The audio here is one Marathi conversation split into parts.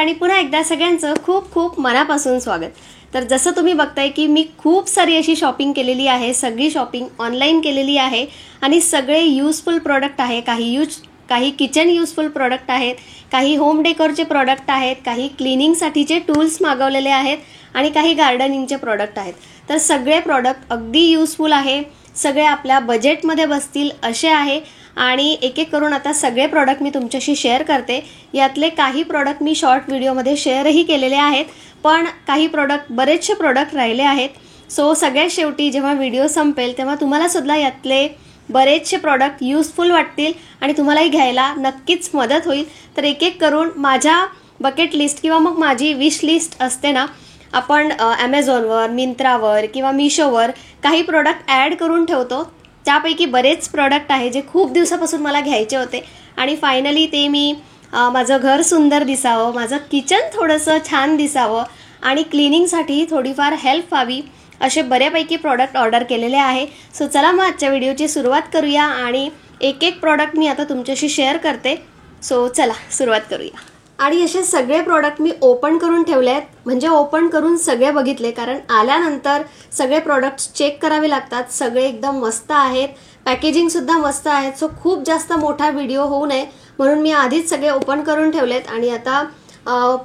आणि पुन्हा एकदा सगळ्यांचं खूप खूप मनापासून स्वागत। तर जसं तुम्ही बघताय की मी खूप सारी अशी शॉपिंग केलेली आहे, सगळी शॉपिंग ऑनलाइन केलेली आहे आणि सगळे युजफुल प्रोडक्ट आहे। काही किचन युजफुल प्रोडक्ट आहेत, काही होम डेकोरचे प्रोडक्ट आहेत, काही क्लिनिंगसाठीचे टूल्स मागवलेले आहेत आणि काही गार्डनिंगचे प्रोडक्ट आहेत। तर सगळे प्रोडक्ट अगदी युजफुल आहे, सगळे आपल्या बजेटमध्ये बसतील असे आहे आणि एक एक करून आता सगळे प्रोडक्ट मी तुमच्याशी शेअर करते। यातले काही प्रोडक्ट मी शॉर्ट व्हिडिओमध्ये शेअरही केलेले आहेत, पण काही बरेचसे प्रोडक्ट राहिले आहेत। सो सगळ्यात शेवटी जेव्हा व्हिडिओ संपेल तेव्हा तुम्हाला सुद्धा यातले बरेचसे प्रोडक्ट युजफुल वाटतील आणि तुम्हालाही घ्यायला नक्कीच मदत होईल। तर एक एक करून माझ्या बकेट लिस्ट किंवा मग माझी विश लिस्ट असते ना, आपण Amazonवर, मिंत्रावर किंवा मीशोवर काही प्रोडक्ट ॲड करून ठेवतो। त्यापैकी बरेच प्रोडक्ट आहे जे खूप दिवसापासून मला घ्यायचे होते आणि फायनली ते मी माझं घर सुंदर दिसावं, माझं किचन थोडंसं छान दिसावं आणि क्लिनिंगसाठी थोडीफार हेल्प व्हावी असे बऱ्यापैकी प्रोडक्ट ऑर्डर केलेले आहे। सो चला मग आजच्या व्हिडिओची सुरुवात करूया आणि एक एक प्रोडक्ट मी आता तुमच्याशी शेअर करते। सो चला सुरुवात करूया। आणि असे सगळे प्रोडक्ट मी ओपन करून ठेवले आहेत, म्हणजे ओपन करून सगळे बघितले, कारण आल्यानंतर सगळे प्रोडक्ट्स चेक करावे लागतात। सगळे एकदम मस्त आहेत, पॅकेजिंग सुद्धा मस्त आहेत। सो खूप जास्त मोठा व्हिडिओ होऊ नये म्हणून मी आधीच सगळे ओपन करून ठेवलेत आणि आता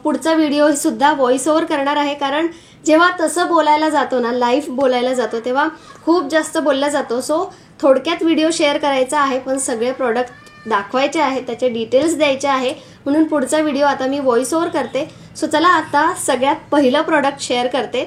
पुढचा व्हिडिओ सुद्धा व्हॉइस ओव्हर करणार आहे, कारण जेव्हा तसं बोलायला जातो ना, लाईव्ह बोलायला जातो तेव्हा खूप जास्त बोलला जातो। सो थोडक्यात व्हिडिओ शेअर करायचा आहे, पण सगळे प्रोडक्ट दाखवायचे आहेत, त्याचे डिटेल्स द्यायचे आहे, म्हणून पुढचा व्हिडिओ आता मी व्हॉइस ओव्हर करते। सो चला आता सगळ्यात पहिलं प्रोडक्ट शेअर करते।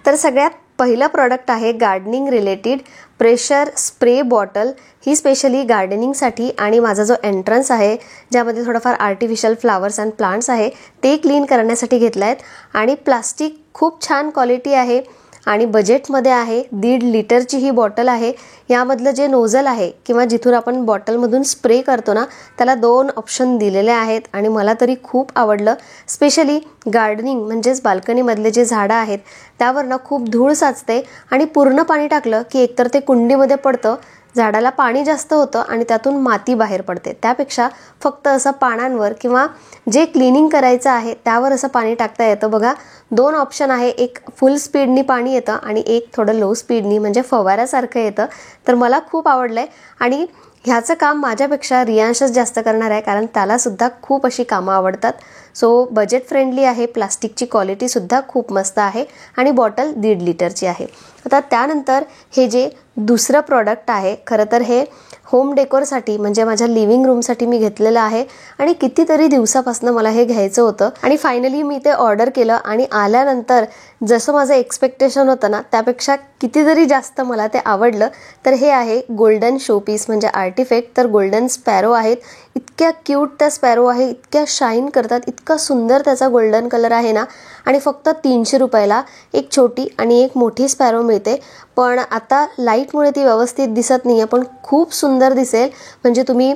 तर सगळ्यात पहिलं प्रोडक्ट आहे gardening related pressure spray bottle. ही स्पेशली गार्डनिंगसाठी आणि माझा जो एंट्रन्स आहे ज्यामध्ये थोडंफार आर्टिफिशियल फ्लावर्स अँड प्लांट्स आहे ते क्लीन करण्यासाठी घेतला आहेत। आणि प्लास्टिक खूप छान क्वालिटी आहे आणि बजेटमध्ये आहे। 1.5 लिटरची ही बॉटल आहे। यामधलं जे नोझल आहे किंवा जिथून आपण बॉटलमधून स्प्रे करतो ना, त्याला 2 ऑप्शन दिलेले आहेत आणि मला तरी खूप आवडलं। स्पेशली गार्डनिंग म्हणजेच बाल्कनीमधले जे झाडं आहेत त्यावर ना खूप धूळ साचते आणि पूर्ण पाणी टाकलं की एकतर ते कुंडीमध्ये पडतं, झाडाला पाणी जास्त होतं आणि त्यातून माती बाहेर पडते। त्यापेक्षा फक्त असं पानांवर किंवा जे क्लिनिंग करायचं आहे त्यावर असं पाणी टाकता येतं। बघा 2 ऑप्शन आहे, एक फुल स्पीडनी पाणी येतं आणि एक थोडं लो स्पीडनी म्हणजे फवाऱ्यासारखं येतं। तर मला खूप आवडलंय आणि ह्याचं काम माझ्यापेक्षा रियांशच जास्त करणार आहे, कारण त्याला सुद्धा खूप अशी कामं आवडतात। सो बजेट फ्रेंडली आहे, प्लास्टिकची क्वालिटी सुद्धा खूप मस्त आहे आणि बॉटल 1.5 लिटरची आहे। आता त्यानंतर हे जे दुसरं प्रोडक्ट आहे, खरं तर हे होम डेकोरसाठी म्हणजे माझ्या लिव्हिंग रूमसाठी मी घेतलेलं आहे आणि कितीतरी दिवसापासून मला हे घ्यायचं होतं आणि फायनली मी ते ऑर्डर केलं आणि आल्यानंतर जसं माझं एक्सपेक्टेशन होतं ना त्यापेक्षा कितीतरी जास्त मला ते आवडलं। तर हे आहे गोल्डन शोपीस म्हणजे आर्टिफॅक्ट। तर गोल्डन स्पॅरो आहेत, इतक्या क्यूट त्या स्पॅरो आहे, इतक्या शाईन करतात, इतका सुंदर त्याचा गोल्डन कलर आहे ना। आणि फक्त 300 रुपयाला एक छोटी आणि एक मोठी स्पॅरो मिळते, पण आता लाईटमुळे ती व्यवस्थित दिसत नाही आहे, पण खूप सुंदर दिसेल। म्हणजे तुम्ही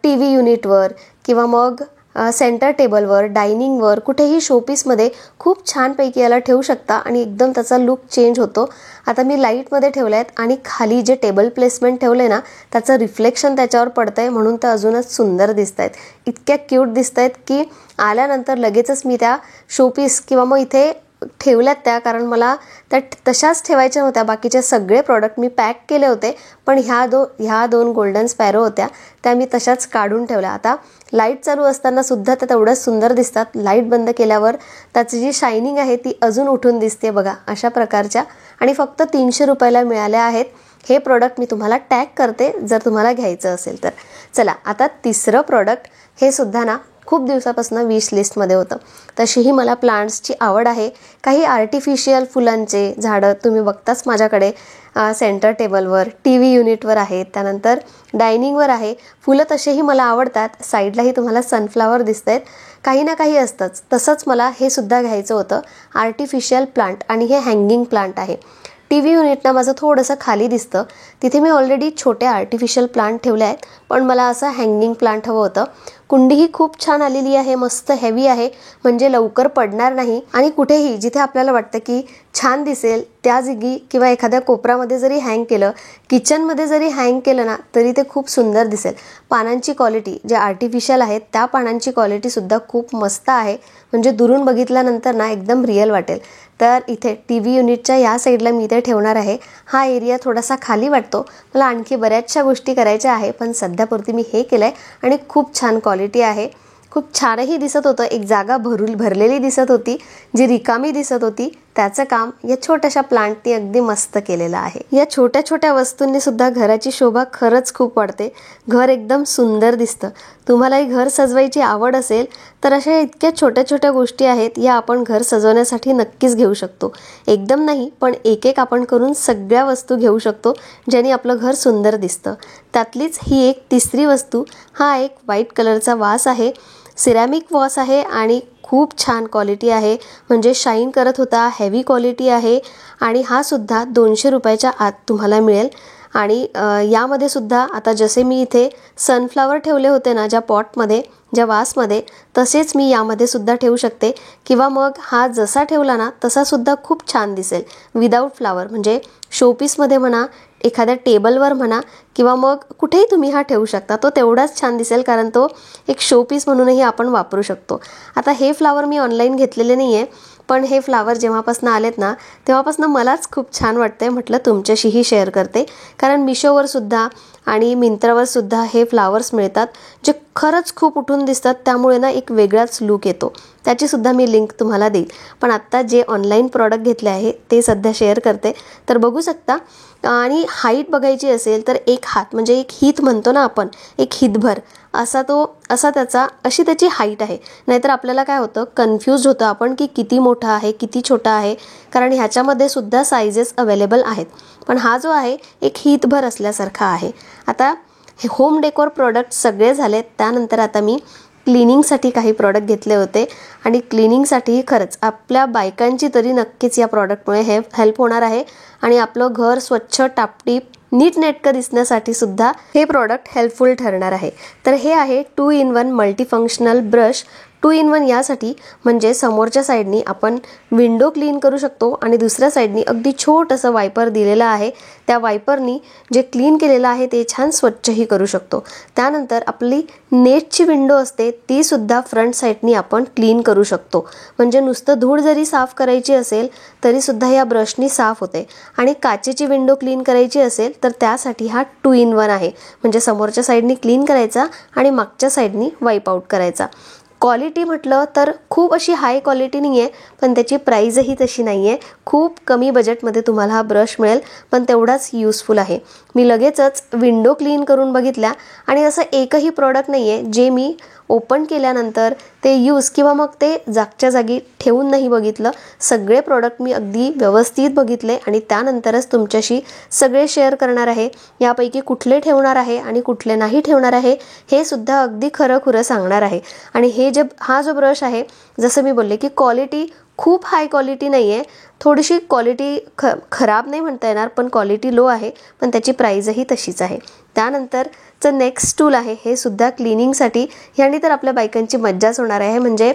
TV युनिटवर किंवा मग सेंटर टेबलवर, डायनिंगवर, कुठेही शोपीसमध्ये खूप छानपैकी याला ठेवू शकता आणि एकदम त्याचा लुक चेंज होतो। आता मी लाईटमध्ये ठेवले आहेत आणि खाली जे टेबल प्लेसमेंट ठेवले ना त्याचं रिफ्लेक्शन त्याच्यावर पडतंय, म्हणून ते अजूनच सुंदर दिसत आहेत। इतक्या क्यूट दिसत आहेत की आल्यानंतर लगेचच मी त्या शोपीस किंवा मग इथे ठेवल्यात त्या, कारण मला त्या तशाच ठेवायच्या नव्हत्या। बाकीचे सगळे प्रोडक्ट मी पॅक केले होते, पण ह्या दोन गोल्डन स्पॅरो होत्या त्या मी तशाच काढून ठेवल्या। आता लाईट चालू असताना सुद्धा त्या तेवढ्याच सुंदर दिसतात, लाईट बंद केल्यावर त्याची जी शायनिंग आहे ती अजून उठून दिसते। बघा अशा प्रकारच्या आणि फक्त 300 रुपयाला मिळाल्या आहेत। हे प्रोडक्ट मी तुम्हाला टॅग करते जर तुम्हाला घ्यायचं असेल तर। चला आता तिसरं प्रोडक्ट, हे सुद्धा ना खूप दिवसापासून विश लिस्टमध्ये होतं। तशीही मला प्लांट्सची आवड आहे। काही आर्टिफिशियल फुलांचे झाडं तुम्ही बघताच माझ्याकडे सेंटर टेबलवर, TV युनिटवर आहेत, त्यानंतर डायनिंगवर आहे। फुलं तसेही मला आवडतात, साईडलाही तुम्हाला सनफ्लावर दिसत आहेत, काही ना काही असतंच। तसंच मला हे सुद्धा घ्यायचं होतं, आर्टिफिशियल प्लांट, आणि हे हँगिंग प्लांट आहे। TV युनिटनं माझं थोडंसं खाली दिसतं, तिथे मी ऑलरेडी छोटे आर्टिफिशियल प्लांट ठेवले आहेत, पण मला असं हँगिंग प्लांट हवं होतं। कुंडीही खूप छान आलेली आहे, मस्त हेवी आहे, म्हणजे लवकर पडणार नाही आणि कुठेही जिथे आपल्याला वाटतं की छान दिसेल त्या जागी किंवा एखाद्या कोपऱ्यामध्ये जरी हँग केलं, किचनमध्ये जरी हँग केलं ना, तरी ते खूप सुंदर दिसेल. पानांची क्वालिटी जे आर्टिफिशियल आहेत त्या पानांची क्वालिटीसुद्धा खूप मस्त आहे, म्हणजे दुरून बघितल्यानंतर ना एकदम रिअल वाटेल. तर इथे TV युनिटच्या या साईडला मी इथे ठेवणार आहे. हा एरिया थोडासा खाली वाटतो, मला आणखी बऱ्याचशा गोष्टी करायच्या आहे, पण सध्यापुरती मी हे केलं आहे आणि खूप छान क्वालिटी आहे. खूप छानही दिसत होतं, एक जागा भरलेली दिसत होती, जी रिकामी दिसत होती. त्याचं काम या छोट्याशा प्लांटनी अगदी मस्त केलेलं आहे. या छोट्या छोट्या वस्तूंनी सुद्धा घराची शोभा खरंच खूप वाढते, घर एकदम सुंदर दिसतं. तुम्हालाही घर सजवायची आवड असेल तर अशा इतक्या छोट्या छोट्या गोष्टी आहेत या आपण घर सजवण्यासाठी नक्कीच घेऊ शकतो. एकदम नाही, पण एक एक आपण करून सगळ्या वस्तू घेऊ शकतो, ज्याने आपलं घर सुंदर दिसतं. त्यातलीच ही एक तिसरी वस्तू, हा एक व्हाईट कलरचा वास आहे, सिरॅमिक वॉस आहे आणि खूप छान क्वालिटी आहे, म्हणजे शाईन करत होता, हेवी क्वालिटी आहे आणि हा सुद्धा 200 रुपयाच्या आत तुम्हाला मिळेल. आणि यामध्ये सुद्धा आता जसे मी इथे सनफ्लावर ठेवले होते ना ज्या पॉटमध्ये, ज्या वासमध्ये, तसेच मी यामध्ये सुद्धा ठेवू शकते किंवा मग हा जसा ठेवला ना तसा सुद्धा खूप छान दिसेल विदाऊट फ्लावर, म्हणजे शोपीसमध्ये म्हणा, एखाद्या टेबलवर म्हणा किंवा मग कुठेही तुम्ही हा ठेवू शकता. तो तेवढाच छान दिसेल कारण तो एक शोपीस म्हणूनही आपण वापरू शकतो. आता हे फ्लावर मी ऑनलाईन घेतलेले नाही आहे, पण हे फ्लावर जेव्हापासून आलेत ना तेव्हापासून मलाच खूप छान वाटतंय, म्हटलं तुमच्याशीही शेअर करते. कारण मिशोवर सुद्धा आणि मिंत्रावर सुद्धा हे फ्लावर्स मिळतात जे खरंच खूप उठून दिसतात, त्यामुळे ना एक वेगळाच लुक येतो. त्याची सुद्धा मी लिंक तुम्हाला देईल, पण आत्ता जे ऑनलाईन प्रॉडक्ट घेतले आहे ते सध्या शेअर करते, तर बघू शकता. आणि हाईट बघायची असेल तर एक हात, म्हणजे एक हित म्हणतो ना आपण, एक हितभर असा त्याची हाईट आहे. नाहीतर आपल्याला काय होतं, कन्फ्यूज होतं आपण की किती मोठा आहे किती छोटा आहे, कारण ह्याच्यामध्ये सुद्धा साईजेस अवेलेबल आहेत. पण हा जो आहे एक हितभर असल्यासारखा आहे. आता हे होम डेकोर प्रोडक्ट सगळे झालेत. त्यानंतर आता मी क्लिनिंगसाठी काही प्रॉडक्ट घेतले होते आणि क्लिनिंगसाठी खरंच आपल्या बायकांची तरी नक्कीच या प्रॉडक्टमुळे हेल्प होणार आहे आणि आपलं घर स्वच्छ टापटीप नीटनेटकं दिसण्यासाठी सुद्धा हे प्रॉडक्ट हेल्पफुल ठरणार आहे. तर हे आहे 2 in 1 मल्टीफंक्शनल ब्रश. 2 in 1 यासाठी म्हणजे समोरच्या साईडनी आपण विंडो क्लीन करू शकतो आणि दुसऱ्या साईडनी अगदी छोटंसं वायपर दिलेलं आहे. त्या वायपरनी जे क्लीन केलेलं आहे ते छान स्वच्छही करू शकतो. त्यानंतर आपली नेटची विंडो असते ती सुद्धा फ्रंट साईडनी आपण क्लीन करू शकतो, म्हणजे नुसतं धूळ जरी साफ करायची असेल तरी सुद्धा या ब्रशनी साफ होते. आणि काचेची विंडो क्लीन करायची असेल तर त्यासाठी हा 2 in 1 आहे, म्हणजे समोरच्या साईडनी क्लीन करायचा आणि मागच्या साईडनी वाईप आउट करायचा. क्वालिटी म्हटलं तर खूप अशी हाय क्वालिटी नाही आहे, पण त्याची प्राईजही तशी नाही आहे. खूप कमी बजेटमध्ये तुम्हाला हा ब्रश मिळेल, पण तेवढाच यूजफुल आहे. मी लगेचच विंडो क्लीन करून बघितल्या आणि असं एकही प्रॉडक्ट नाही आहे जे मी ओपन केल्यानंतर ते यूज किंवा मग ते जागच्या जागी ठेवून नाही बघितलं. सगळे प्रॉडक्ट मी अगदी व्यवस्थित बघितले आणि त्यानंतरच तुमच्याशी सगळे शेअर करणार आहे. यापैकी कुठले ठेवणार आहे आणि कुठले नाही ठेवणार आहे हे सुद्धा अगदी खरं सांगणार आहे. आणि हा जो ब्रश आहे, जसं मी बोलले की क्वालिटी खूप हाय क्वालिटी नाही आहे, थोडीशी क्वालिटी खराब नाही म्हणता येणार, पण क्वालिटी लो आहे, पण त्याची प्राईजही तशीच आहे. त्यानंतरचं नेक्स्ट टूल आहे हे सुद्धा क्लिनिंगसाठी. ह्यानी तर आपल्या बायकांची मज्जाच होणार आहे. म्हणजे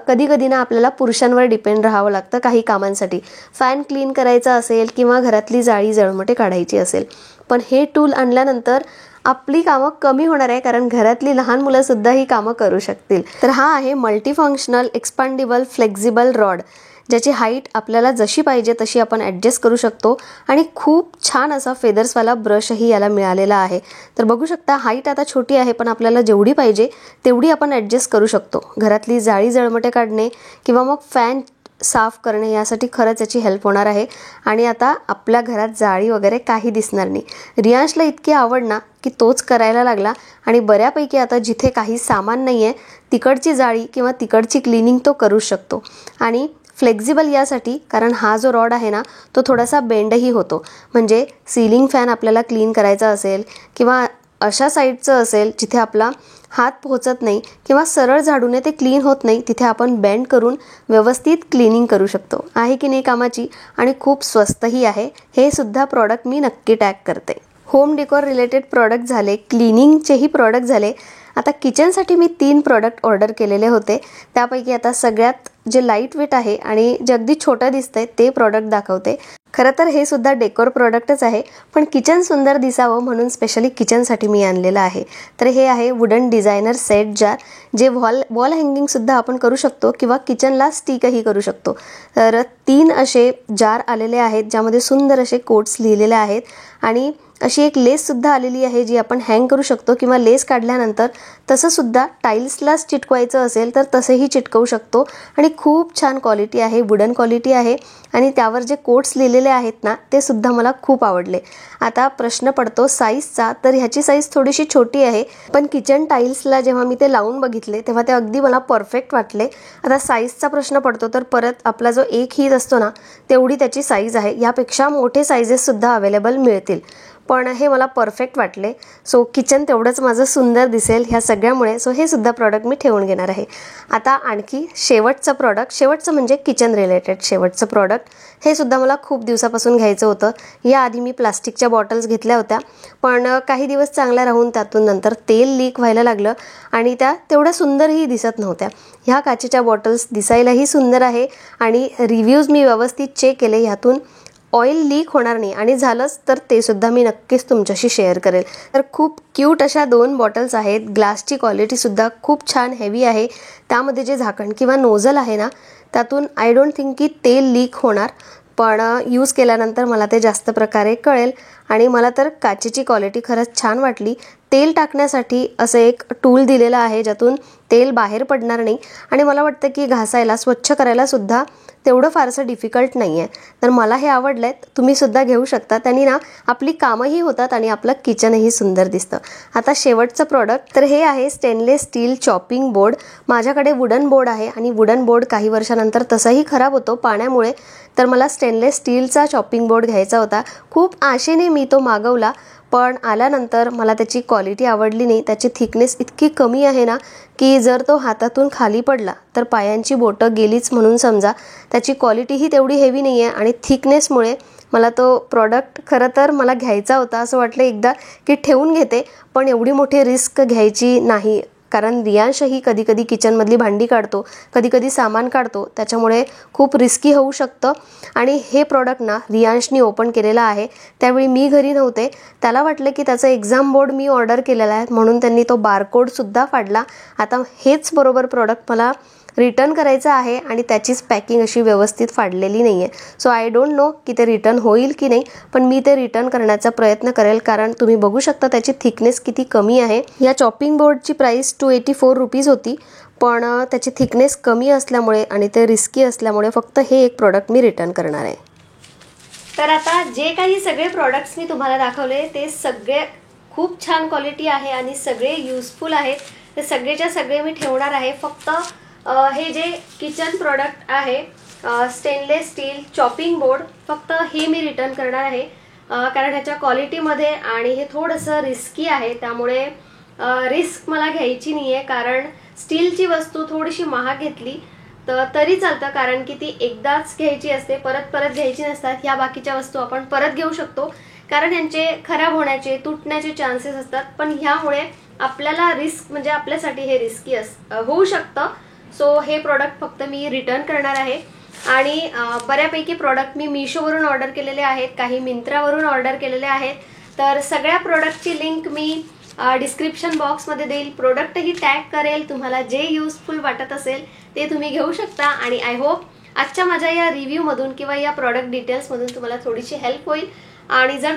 कधी कधी ना आपल्याला पुरुषांवर डिपेंड राहावं लागतं काही कामांसाठी, फॅन क्लीन करायचा असेल किंवा घरातली जाळी जळमटे काढायची असेल. पण हे टूल आणल्यानंतर आपली कामं कमी होणार आहे, कारण घरातली लहान मुलं सुद्धा ही कामं करू शकतील. तर हा आहे मल्टीफंक्शनल एक्सपांडेबल फ्लेक्झिबल रॉड, ज्याची हाईट आपल्याला जशी पाहिजे तशी आपण ॲडजस्ट करू शकतो आणि खूप छान असा फेदर्सवाला ब्रशही याला मिळालेला आहे. तर बघू शकता हाईट आता छोटी आहे, पण आपल्याला जेवढी पाहिजे तेवढी आपण ॲडजस्ट करू शकतो. घरातली जाळी जळमटे काढणे किंवा मग फॅन साफ करणे यासाठी खरंच याची हेल्प होणार आहे. आणि आता आपल्या घरात जाळी वगैरे काही दिसणार नाही. रियांशला इतकी आवड ना की तोच करायला लागला आणि बऱ्यापैकी आता जिथे काही सामान नाही आहे तिकडची जाळी किंवा तिकडची क्लिनिंग तो करू शकतो. आणि फ्लेक्झिबल यासाठी, कारण हा जो रॉड आहे ना तो थोडासा बेंडही होतो, म्हणजे सीलिंग फॅन आपल्याला क्लीन करायचा असेल किंवा अशा साईडचं असेल जिथे आपला हात पोहोचत नाही किंवा सरळ झाडूने ते क्लीन होत नाही, तिथे आपण बेंड करून व्यवस्थित क्लिनिंग करू शकतो. आहे की नाही कामाची, आणि खूप स्वस्तही आहे. हे सुद्धा प्रॉडक्ट मी नक्की टॅग करते. होम डेकोर रिलेटेड प्रॉडक्ट झाले, क्लिनिंगचेही प्रॉडक्ट झाले. आता किचनसाठी मी 3 प्रोडक्ट ऑर्डर केलेले होते, त्यापैकी आता सगळ्यात जे लाईट वेट आहे आणि जे अगदी छोटं दिसतंय ते प्रोडक्ट दाखवते। खरं तर हे सुद्धा डेकोर प्रोडक्टच आहे, पण किचन सुंदर दिसावं म्हणून स्पेशली किचनसाठी मी आणलेलं आहे। तर हे आहे वुडन डिझायनर सेट जार, जे वॉल हँगिंग सुद्धा आपण करू शकतो किंवा किचनला स्टिकही करू शकतो। तर 3 असे जार आलेले आहेत, ज्यामध्ये सुंदर असे कोट्स लिहिलेले आहेत आणि अशी एक लेस सुद्धा आलेली आहे, जी आपण हँग करू शकतो किंवा लेस काढल्यानंतर तसं सुद्धा टाइल्सला चिटकवायचं असेल तर तसेही चिटकवू शकतो आणि खूप छान क्वालिटी आहे, वुडन क्वालिटी आहे आणि त्यावर जे कोट्स लिहिलेले आहेत ना ते सुद्धा मला खूप आवडले। आता प्रश्न पडतो साईजचा, तर ह्याची साईज थोडीशी छोटी आहे, पण किचन टाइल्सला जेव्हा मी ते लावून बघितले तेव्हा ते अगदी मला परफेक्ट वाटले। आता साईजचा प्रश्न पडतो, तर परत आपला जो एक हीज असतो ना तेवढी त्याची साईज आहे, यापेक्षा मोठे साईजेस सुद्धा अवेलेबल मिळतील, पण हे मला परफेक्ट वाटले। सो किचन तेवढंच माझं सुंदर दिसेल ह्या सगळ्यामुळे सो हे सुद्धा प्रॉडक्ट मी ठेवून घेणार आहे। आता आणखी शेवटचं म्हणजे किचन रिलेटेड शेवटचं प्रॉडक्ट, हे सुद्धा मला खूप दिवसापासून घ्यायचं होतं। याआधी मी प्लास्टिकच्या बॉटल्स घेतल्या होत्या, पण काही दिवस चांगल्या राहून त्यातून नंतर तेल लीक व्हायला लागलं आणि त्या तेवढ्या सुंदरही दिसत नव्हत्या। ह्या काचेच्या बॉटल्स दिसायलाही सुंदर आहे आणि रिव्ह्यूज मी व्यवस्थित चेक केले, ह्यातून ऑइल लीक होणार नाही आणि झालंच तर ते सुद्धा मी नक्कीच तुमच्याशी शेअर करेल। तर खूप क्यूट अशा 2 बॉटल्स आहेत, ग्लासची क्वालिटी सुद्धा खूप छान हेवी आहे, त्यामध्ये जे झाकण किंवा नोझल आहे ना त्यातून आय डोंट थिंक की तेल लीक होणार, पण यूज केल्यानंतर मला ते जास्त प्रकारे कळेल आणि मला तर काचेची क्वालिटी खरंच छान वाटली। तेल टाकण्यासाठी असं एक टूल दिलेलं आहे, ज्यातून तेल बाहेर पडणार नाही आणि मला वाटतं की घासायला स्वच्छ करायला सुद्धा तेवढं फारसं डिफिकल्ट नाही आहे। तर मला हे आवडलंय, तुम्ही सुद्धा घेऊ शकता, त्यांनी ना आपली कामंही होतात आणि आपलं किचनही सुंदर दिसतं। आता शेवटचं प्रॉडक्ट, तर हे आहे स्टेनलेस स्टील चॉपिंग बोर्ड। माझ्याकडे वुडन बोर्ड आहे आणि वुडन बोर्ड काही वर्षानंतर तसाही खराब होतो पाण्यामुळे, तर मला स्टेनलेस स्टीलचा चॉपिंग बोर्ड घ्यायचा होता। खूप आशेने मी तो मागवला, पण आल्यानंतर मला त्याची क्वालिटी आवडली नाही। त्याची थिकनेस इतकी कमी आहे ना की जर तो हातातून खाली पडला तर पायांची बोटं गेलीच म्हणून समजा। त्याची क्वालिटीही तेवढी हेवी नाही आहे आणि थिकनेसमुळे मला तो प्रॉडक्ट खरं तर मला घ्यायचा होता, असं वाटलं एकदा की ठेवून घेते, पण एवढी मोठी रिस्क घ्यायची नाही, कारण रियांशही कधी कधी किचनमधली भांडी काढतो, कधी कधी सामान काढतो, त्याच्यामुळे खूप रिस्की होऊ शकतं। आणि हे प्रॉडक्ट ना रियांशनी ओपन केलेलं आहे, त्यावेळी मी घरी नव्हते, त्याला वाटलं की त्याचं एक्झाम बोर्ड मी ऑर्डर केलेला आहे म्हणून त्यांनी तो बारकोडसुद्धा फाडला। आता हेच बरोबर प्रॉडक्ट मला रिटर्न करायचं आहे आणि त्याचीच पॅकिंग अशी व्यवस्थित फाडलेली नाही आहे। सो आय डोंट नो की ते रिटर्न होईल की नाही, पण मी ते रिटर्न करण्याचा प्रयत्न करेल, कारण तुम्ही बघू शकता त्याची थिकनेस किती कमी आहे। या चॉपिंग बोर्डची प्राइस 284 रुपीज होती, पण त्याची थिकनेस कमी असल्यामुळे आणि ते रिस्की असल्यामुळे फक्त हे एक प्रॉडक्ट मी रिटर्न करणार आहे। तर आता जे काही सगळे प्रॉडक्ट्स मी तुम्हाला दाखवले ते सगळे खूप छान क्वालिटी आहे आणि सगळे युजफुल आहेत, ते सगळेच्या सगळे मी ठेवणार आहे। फक्त हे जे किचन प्रॉडक्ट आहे स्टेनलेस स्टील चॉपिंग बोर्ड, फक्त हे मी रिटर्न करणार आहे, कारण ह्याच्या क्वालिटीमध्ये आणि हे थोडंसं रिस्की आहे, त्यामुळे रिस्क मला घ्यायची नाही आहे। कारण स्टीलची वस्तू थोडीशी महाग घेतली तर तरी चालतं, कारण की ती एकदाच घ्यायची असते, परत परत घ्यायची नसतात। ह्या बाकीच्या वस्तू आपण परत घेऊ शकतो, कारण यांचे खराब होण्याचे तुटण्याचे चान्सेस असतात, पण ह्यामुळे आपल्याला रिस्क म्हणजे आपल्यासाठी हे रिस्की होऊ शकतं। सो हे प्रॉडक्ट फक्त मी रिटर्न करणार आहे आणि बऱ्यापैकी प्रॉडक्ट मी मीशोवरून ऑर्डर केलेले आहेत, काही मिंत्रावरून ऑर्डर केलेले आहेत। तर सगळ्या प्रॉडक्टची लिंक मी डिस्क्रिप्शन बॉक्समध्ये देईल, प्रोडक्टही टॅग करेल, तुम्हाला जे युजफुल वाटत असेल ते तुम्ही घेऊ शकता। आणि आय होप आजच्या माझ्या या रिव्ह्यूमधून किंवा या प्रॉडक्ट डिटेल्समधून तुम्हाला थोडीशी हेल्प होईल आणि जर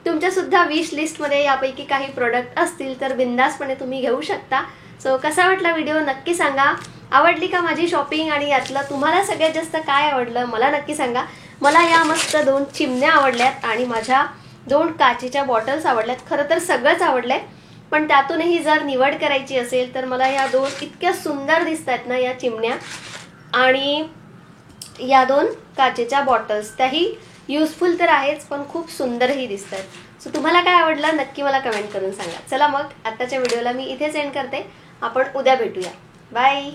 तुमच्यासुद्धा विश लिस्टमध्ये यापैकी काही प्रोडक्ट असतील तर बिंदासपणे तुम्ही घेऊ शकता। सो कसा वाटला व्हिडिओ नक्की सांगा, आवडली का माझी शॉपिंग आणि यातलं तुम्हाला सगळ्यात जास्त काय आवडलं मला नक्की सांगा। मला या मस्त 2 चिमण्या आवडल्यात आणि माझ्या 2 काचेच्या बॉटल्स आवडल्यात, खरं तर सगळंच आवडलंय, पण त्यातूनही जर निवड करायची असेल तर मला या 2 इतक्या सुंदर दिसतात ना या चिमण्या आणि या 2 काचेच्या बॉटल्स, त्याही युजफुल तर आहेच पण खूप सुंदरही दिसतात। सो तुम्हाला काय आवडलं नक्की मला कमेंट करून सांगा। चला मग आताच्या व्हिडिओला मी इथेच एंड करते, आपण उद्या भेटूया, बाय।